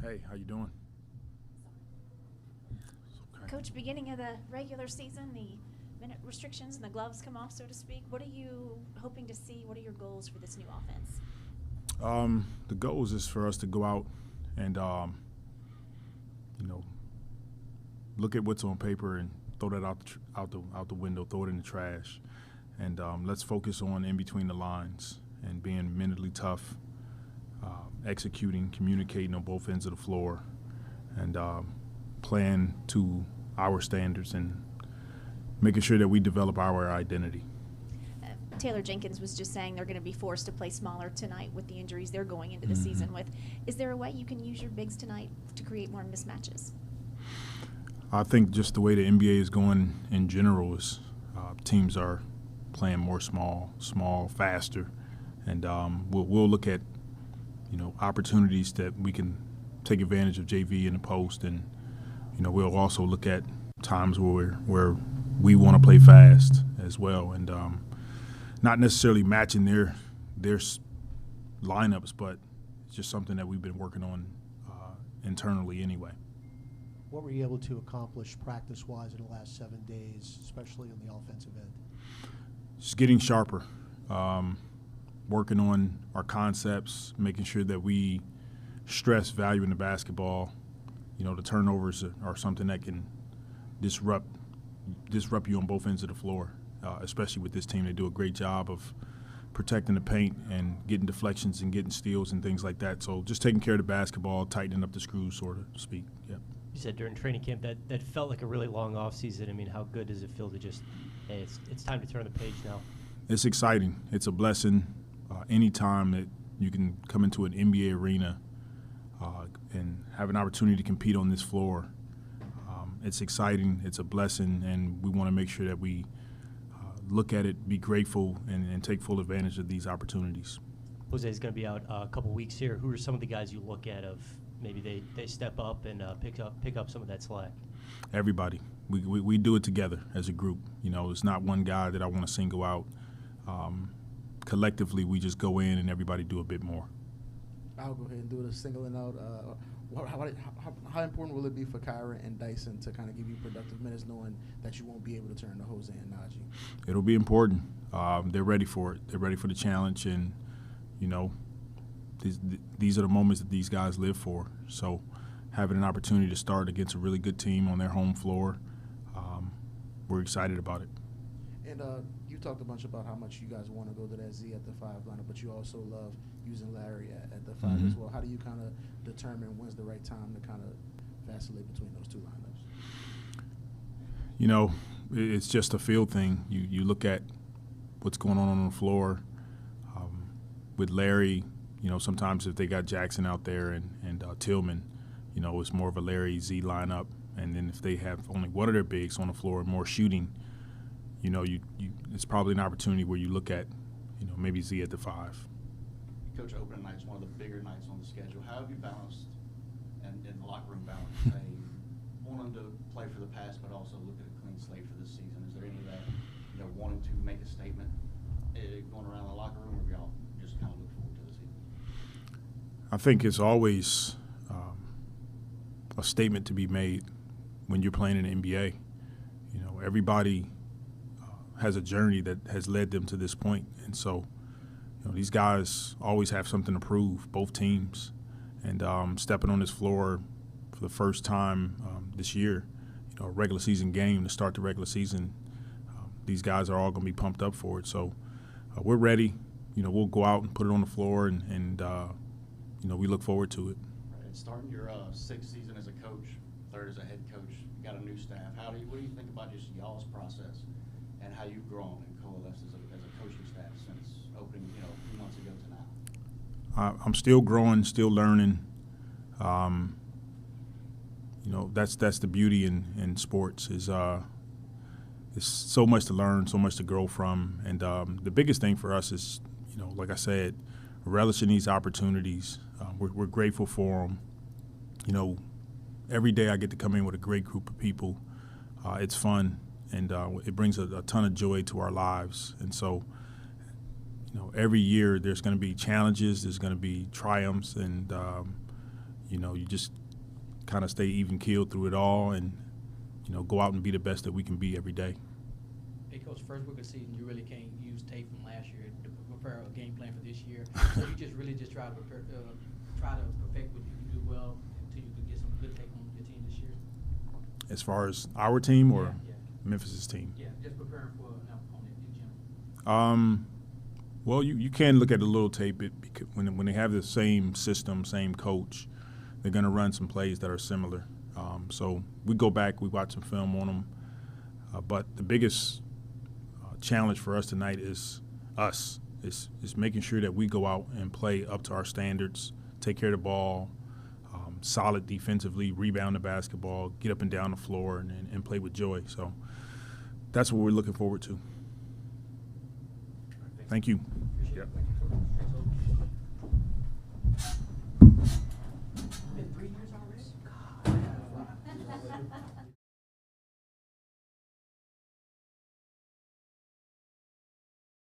Hey, how you doing? Okay. Coach, beginning of the regular season, the minute restrictions and the gloves come off, so to speak. What are you hoping to see? What are your goals for this new offense? The goals is for us to go out and, look at what's on paper and throw that out the window, throw it in the trash, and let's focus on in between the lines and being mentally tough, executing, communicating on both ends of the floor, and playing to our standards and making sure that we develop our identity. Taylor Jenkins was just saying they're going to be forced to play smaller tonight with the injuries they're going into the season with. Is there a way you can use your bigs tonight to create more mismatches? I think just the way the NBA is going in general is teams are playing more small, faster, and we'll look at opportunities that we can take advantage of JV in the post, and we'll also look at times where we want to play fast as well, and not necessarily matching their lineups, but it's just something that we've been working on internally anyway. What were you able to accomplish practice-wise in the last 7 days, especially on the offensive end? Just getting sharper, working on our concepts, making sure that we stress value in the basketball. The turnovers are something that can disrupt you on both ends of the floor, especially with this team. They do a great job of protecting the paint and getting deflections and getting steals and things like that. So just taking care of the basketball, tightening up the screws, so to speak. Yep. You said during training camp that felt like a really long off season. I mean, how good does it feel to just, hey, it's time to turn the page now? It's exciting. It's a blessing. Any time that you can come into an NBA arena and have an opportunity to compete on this floor, it's exciting. It's a blessing, and we want to make sure that we look at it, be grateful, and take full advantage of these opportunities. Jose's going to be out a couple weeks here. Who are some of the guys you look at of maybe they step up and pick up some of that slack? Everybody. We do it together as a group. It's not one guy that I want to single out. Collectively, we just go in and everybody do a bit more. I'll go ahead and do the singling out. How important will it be for Kaiser and Dyson to kind of give you productive minutes, knowing that you won't be able to turn to Jose and Naji? It'll be important. They're ready for it. They're ready for the challenge, and these are the moments that these guys live for. So having an opportunity to start against a really good team on their home floor, we're excited about it. And you talked a bunch about how much you guys want to go to that Z at the 5 lineup, but you also love using Larry at the 5 as well. How do you kind of determine when's the right time to kind of vacillate between those two lineups? It's just a field thing. You look at what's going on the floor. With Larry, sometimes if they got Jackson out there and Tillman, it's more of a Larry Z lineup. And then if they have only one of their bigs on the floor and more shooting, it's probably an opportunity where you look at, maybe Z at the 5. Coach, opening night's one of the bigger nights on the schedule. How have you balanced, and in the locker room balance, wanting to play for the past but also look at a clean slate for this season? Is there any of that, wanting to make a statement going around the locker room, or y'all just kind of look forward to the season? I think it's always a statement to be made when you're playing in the NBA. Everybody has a journey that has led them to this point, and so these guys always have something to prove, both teams, and stepping on this floor for the first time this year, a regular season game to start the regular season, these guys are all going to be pumped up for it. So we're ready. We'll go out and put it on the floor, and we look forward to it. Right. Starting your 6th season as a coach, 3rd as a head coach, you got a new staff. What do you think about just y'all's process and how you've grown and coalesced as a coaching staff since opening, a few months ago to now? I'm still growing, still learning. That's the beauty in sports is so much to learn, so much to grow from, and the biggest thing for us is, like I said, relishing these opportunities. We're grateful for them. Every day I get to come in with a great group of people. It's fun, and it brings a ton of joy to our lives. And so, every year there's going to be challenges, there's going to be triumphs, and you just kind of stay even keeled through it all and, go out and be the best that we can be every day. Hey, Coach, first week of the season, you really can't use tape from last year to prepare a game plan for this year. So you just really try to prepare, try to perfect what you can do well until you can get some good tape on your team this year. As far as our team or Yeah. Memphis's team? Yeah, just preparing for an opponent in general. Well, you can look at a little tape because when they have the same system, same coach, they're going to run some plays that are similar. So we go back, we watch some film on them. But the biggest challenge for us tonight is us. It's making sure that we go out and play up to our standards, take care of the ball, solid defensively, rebound the basketball, get up and down the floor, and play with joy. So that's what we're looking forward to. Thank you. Yep. Been 3 years already? God.